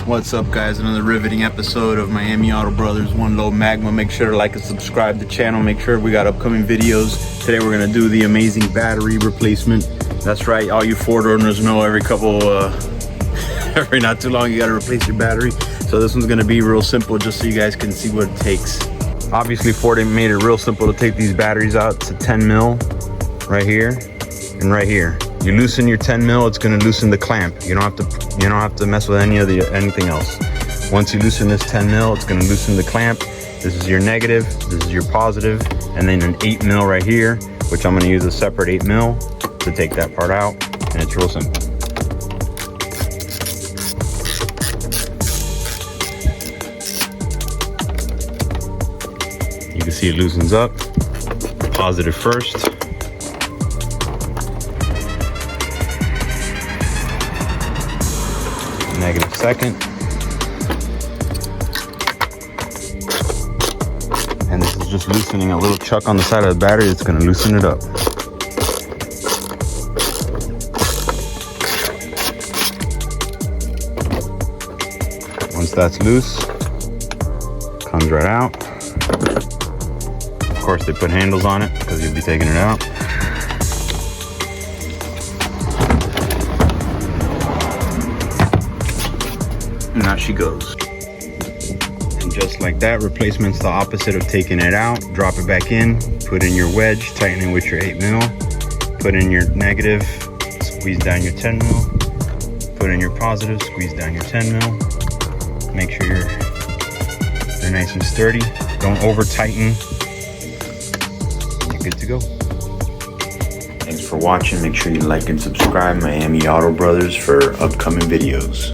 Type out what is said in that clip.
What's up, guys? Another riveting episode of Miami Auto Brothers One Low Magma. Make sure to like and subscribe to the channel. Make sure we got upcoming videos. Today we're gonna do the amazing battery replacement. That's right, all you Ford owners know every not too long you gotta replace your battery. So this one's gonna be real simple, just so you guys can see what it takes. Obviously Ford made it real simple to take these batteries out. It's a 10 mil right here and right here. You loosen your 10 mil, it's gonna loosen the clamp. You don't have to mess with anything else. Once you loosen this 10 mil, it's gonna loosen the clamp. This is your negative, this is your positive, and then an 8 mil right here, which I'm gonna use a separate 8 mil to take that part out, and it's real simple. You can see it loosens up. Positive first. Negative second. And this is just loosening a little chuck on the side of the battery that's going to loosen it up. Once that's loose, comes right out. Of course they put handles on it because you'll be taking it out. And out she goes. And just like that, replacement's the opposite of taking it out. Drop it back in, put in your wedge, tighten it with your 8 mil, put in your negative, squeeze down your 10 mil, put in your positive, squeeze down your 10 mil. Make sure they're nice and sturdy. Don't over tighten. You're good to go. Thanks for watching. Make sure you like and subscribe Miami Auto Brothers for upcoming videos.